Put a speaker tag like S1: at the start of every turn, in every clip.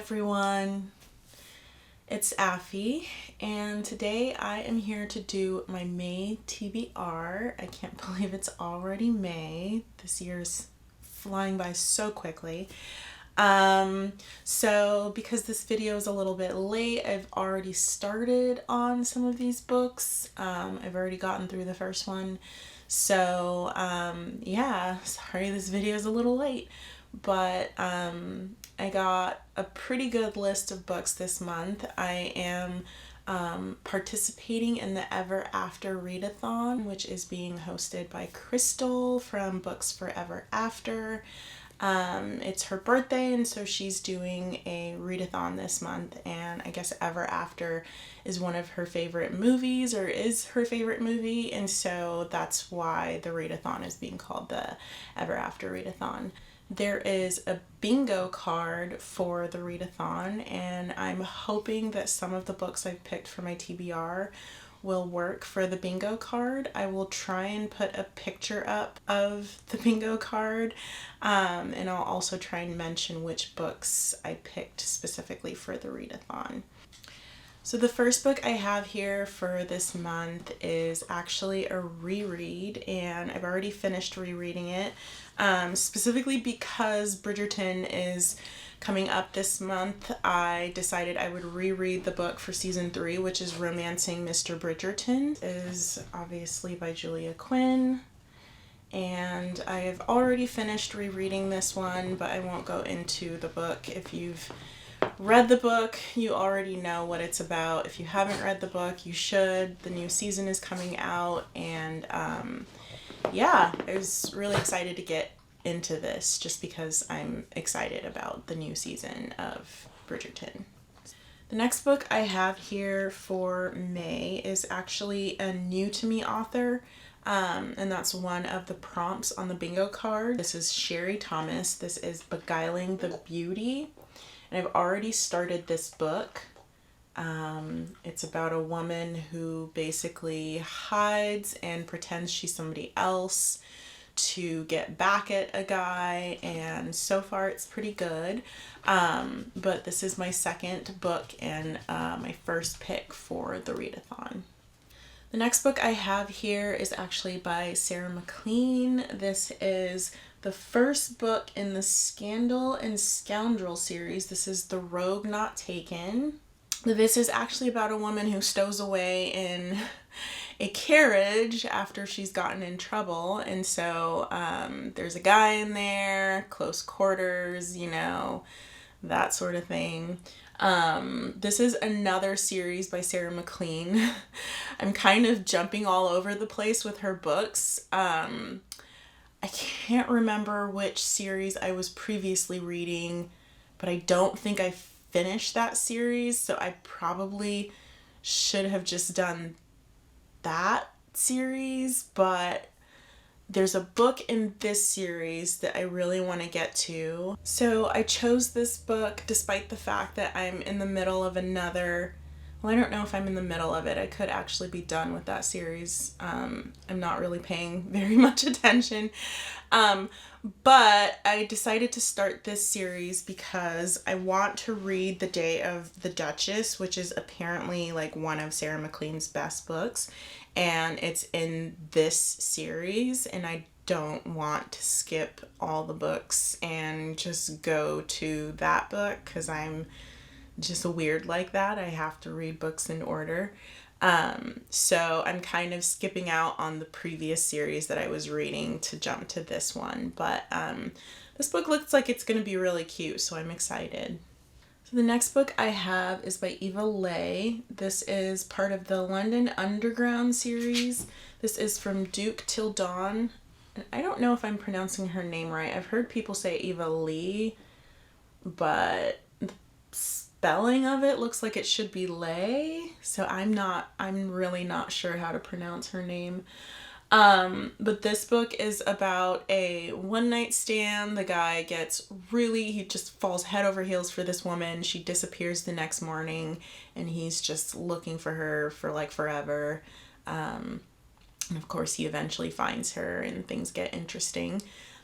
S1: everyone, it's Affy, and today I am here to do my May TBR. I can't believe it's already May. This year's flying by so quickly. So because this video is a little bit late, I've already started on some of these books. I've already gotten through the first one. So, yeah, sorry this video is a little late, but, I got a pretty good list of books this month. I am participating in the Ever After Readathon, which is being hosted by Crystal from Books for Ever After. It's her birthday, and so she's doing a readathon this month, and I guess Ever After is one of her favorite movies, or is her favorite movie, and so that's why the readathon is being called the Ever After Readathon. There is a bingo card for the readathon, and I'm hoping that some of the books I've picked for my TBR will work for the bingo card. I will try and put a picture up of the bingo card, and I'll also try and mention which books I picked specifically for the readathon. So the first book I have here for this month is actually a reread, and I've already finished rereading it, specifically because Bridgerton is coming up this month. I decided I would reread the book for season 3, which is Romancing Mr. Bridgerton. It is obviously by Julia Quinn, and I have already finished rereading this one, but I won't go into the book. If you've read the book, you already know what it's about. If you haven't read the book, you should. The new season is coming out, and yeah, I was really excited to get into this just because I'm excited about the new season of Bridgerton. The next book I have here for May is actually a new to me author, and that's one of the prompts on the bingo card. This is Sherry Thomas. This is Beguiling the Beauty, and I've already started this book. It's about a woman who basically hides and pretends she's somebody else to get back at a guy, and so far it's pretty good. But this is my second book and my first pick for the readathon. The next book I have here is actually by Sarah MacLean. This is the first book in the Scandal and Scoundrel series. This is The Rogue Not Taken. This is actually about a woman who stows away in a carriage after she's gotten in trouble, and so there's a guy in there, close quarters, you know, that sort of thing. This is another series by Sarah MacLean. I'm kind of jumping all over the place with her books. I can't remember which series I was previously reading, but I don't think I finished that series, so I probably should have just done that series, but there's a book in this series that I really want to get to. So I chose this book despite the fact that I'm in the middle of another, well, I don't know if I'm in the middle of it. I could actually be done with that series. I'm not really paying very much attention. But I decided to start this series because I want to read The Day of the Duchess, which is apparently like one of Sarah MacLean's best books, and it's in this series, and I don't want to skip all the books and just go to that book because I'm just weird like that. I have to read books in order. So I'm kind of skipping out on the previous series that I was reading to jump to this one, but this book looks like it's going to be really cute, so I'm excited. So the next book I have is by Eva Leigh. This is part of the London Underground series. This is From Duke Till Dawn. And I don't know if I'm pronouncing her name right. I've heard people say Eva Leigh, but spelling of it looks like it should be Lay, so I'm really not sure how to pronounce her name. But this book is about a one-night stand. The guy he just falls head over heels for this woman. She disappears the next morning, and he's just looking for her for like forever. And of course he eventually finds her and things get interesting.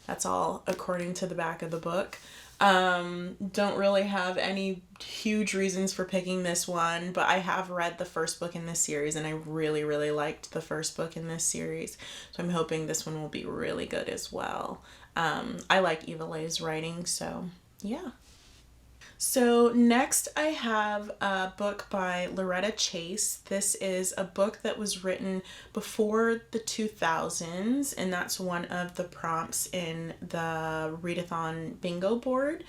S1: That's all according to the back of the book. Don't really have any huge reasons for picking this one, but I have read the first book in this series and I really, really liked the first book in this series. So I'm hoping this one will be really good as well. I like Eva Leigh's writing, so yeah. So next I have a book by Loretta Chase. This is a book that was written before the 2000s, and that's one of the prompts in the Readathon bingo board.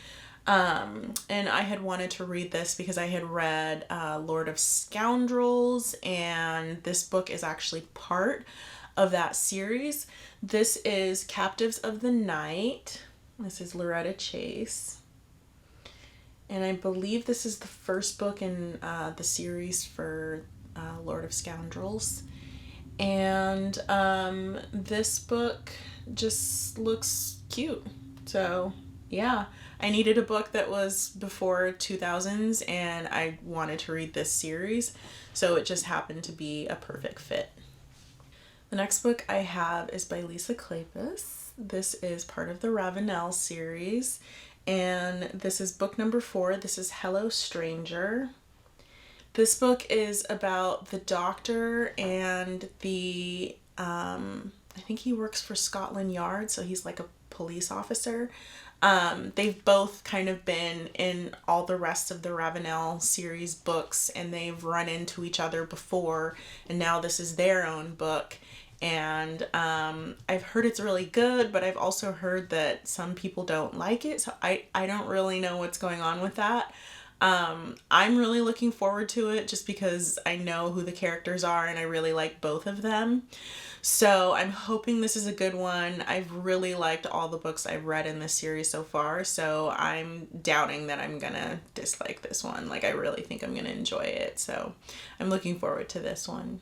S1: And I had wanted to read this because I had read Lord of Scoundrels, and this book is actually part of that series. This is Captives of the Night. This is Loretta Chase. And I believe this is the first book in the series for Lord of Scoundrels. And this book just looks cute. So, yeah. I needed a book that was before 2000s, and I wanted to read this series. So it just happened to be a perfect fit. The next book I have is by Lisa Kleypas. This is part of the Ravenel series. And this is book number 4. This is Hello Stranger. This book is about the doctor and the, I think he works for Scotland Yard, so he's like a police officer. They've both kind of been in all the rest of the Ravenel series books, and they've run into each other before, and now this is their own book. And I've heard it's really good, but I've also heard that some people don't like it, so I don't really know what's going on with that. I'm really looking forward to it just because I know who the characters are and I really like both of them. So I'm hoping this is a good one. I've really liked all the books I've read in this series so far, so I'm doubting that I'm gonna dislike this one. Like, I really think I'm gonna enjoy it, so I'm looking forward to this one.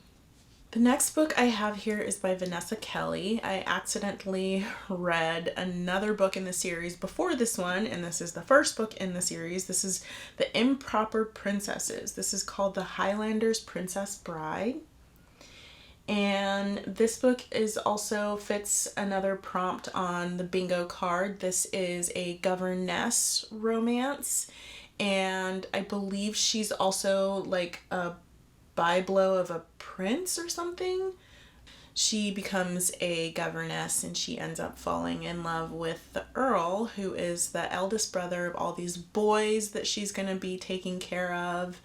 S1: The next book I have here is by Vanessa Kelly. I accidentally read another book in the series before this one, and this is the first book in the series. This is The Improper Princesses. This is called The Highlanders Princess Bride. And this book is also fits another prompt on the bingo card. This is a governess romance, and I believe she's also like a byblow of a prince or something. She becomes a governess and she ends up falling in love with the Earl, who is the eldest brother of all these boys that she's going to be taking care of.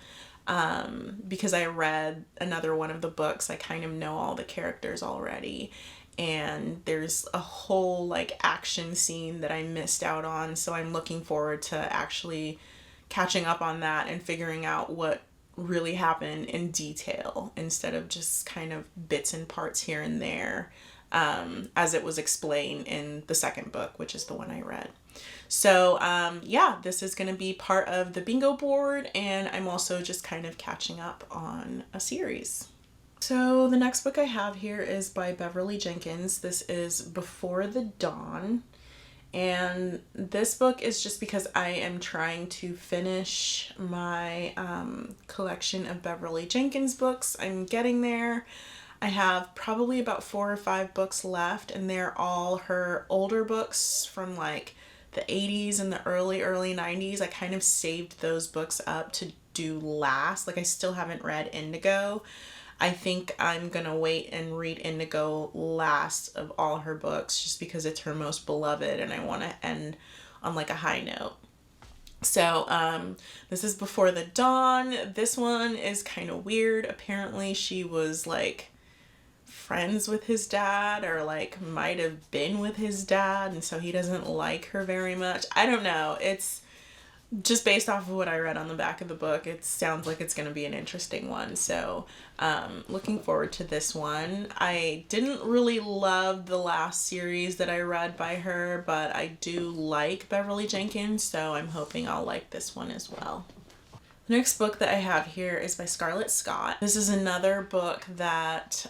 S1: Because I read another one of the books, I kind of know all the characters already. And there's a whole like action scene that I missed out on, so I'm looking forward to actually catching up on that and figuring out what really happen in detail instead of just kind of bits and parts here and there, as it was explained in the second book, which is the one I read. So yeah, this is going to be part of the bingo board, and I'm also just kind of catching up on a series. So the next book I have here is by Beverly Jenkins. This is Before the Dawn. And this book is just because I am trying to finish my collection of Beverly Jenkins books. I'm getting there. I have probably about 4 or 5 books left, and they're all her older books from like the 80s and the early 90s. I kind of saved those books up to do last. Like, I still haven't read Indigo. I think I'm gonna wait and read Indigo last of all her books just because it's her most beloved and I want to end on like a high note. So this is Before the Dawn. This one is kind of weird. Apparently she was like friends with his dad, or like might have been with his dad, and so he doesn't like her very much. I don't know. It's just based off of what I read on the back of the book, it sounds like it's going to be an interesting one. So looking forward to this one. I didn't really love the last series that I read by her, but I do like Beverly Jenkins, so I'm hoping I'll like this one as well. The next book that I have here is by Scarlett Scott. This is another book that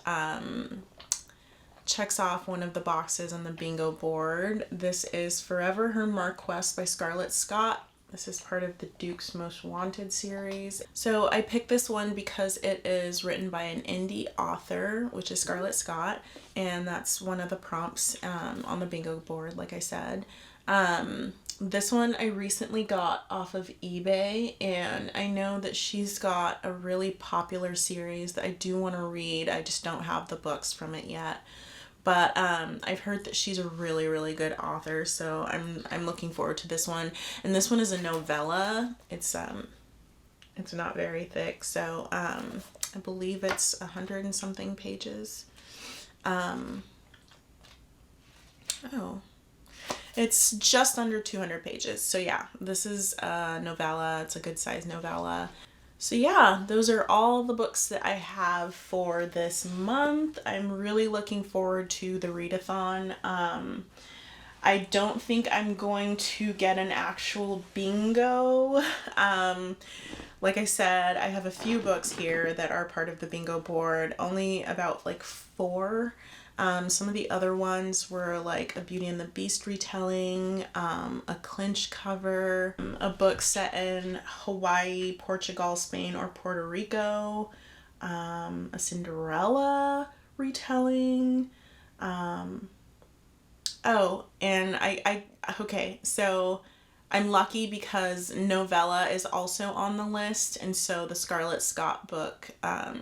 S1: checks off one of the boxes on the bingo board. This is Forever Her Marquis by Scarlett Scott. This is part of the Duke's Most Wanted series. So I picked this one because it is written by an indie author, which is Scarlett Scott, and that's one of the prompts on the bingo board, like I said. This one I recently got off of eBay, and I know that she's got a really popular series that I do want to read. I just don't have the books from it yet. But I've heard that she's a really, really good author, so I'm looking forward to this one. And this one is a novella. It's not very thick, so I believe it's 100 and something pages. It's just under 200 pages. So yeah, this is a novella. It's a good size novella. So yeah, those are all the books that I have for this month. I'm really looking forward to the readathon. I don't think I'm going to get an actual bingo. Like I said, I have a few books here that are part of the bingo board, only about like 4. Some of the other ones were like a Beauty and the Beast retelling, a clinch cover, a book set in Hawaii, Portugal, Spain, or Puerto Rico, a Cinderella retelling. Okay, so I'm lucky because novella is also on the list, and so the Scarlett Scott book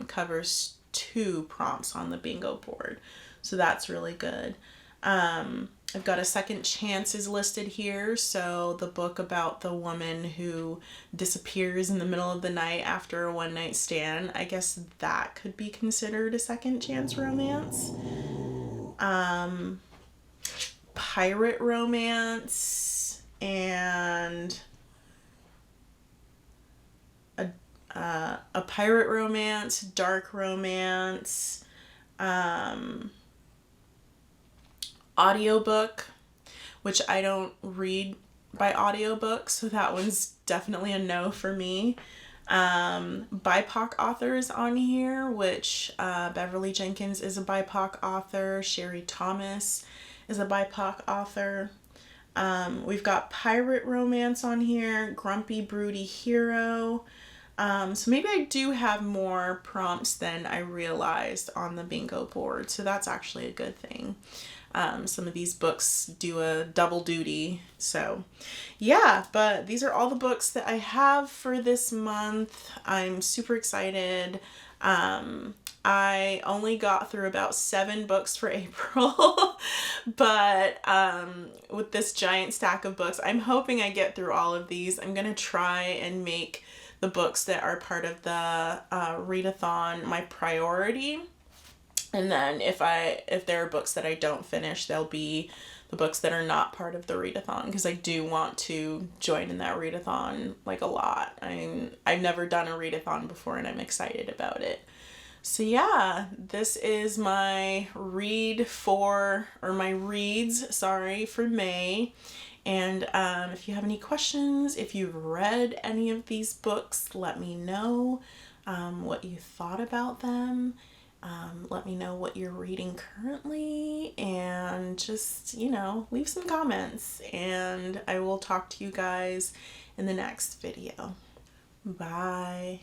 S1: covers 2 prompts on the bingo board. So that's really good. I've got A Second Chance is listed here. So the book about the woman who disappears in the middle of the night after a one-night stand. I guess that could be considered a second chance romance. Pirate romance and a pirate romance, dark romance, audiobook, which I don't read by audiobook, so that one's definitely a no for me. BIPOC authors on here, which Beverly Jenkins is a BIPOC author, Sherry Thomas is a BIPOC author. We've got pirate romance on here, grumpy broody hero. So maybe I do have more prompts than I realized on the bingo board, so that's actually a good thing. Some of these books do a double duty. So yeah, but these are all the books that I have for this month. I'm super excited. I only got through about 7 books for April, but with this giant stack of books, I'm hoping I get through all of these. I'm going to try and make the books that are part of the readathon my priority. And then if there are books that I don't finish, they'll be the books that are not part of the readathon, because I do want to join in that readathon like a lot. I've never done a readathon before, and I'm excited about it. So yeah, this is my reads for May. And if you have any questions, if you've read any of these books, let me know what you thought about them. Let me know what you're reading currently, and just, leave some comments, and I will talk to you guys in the next video. Bye.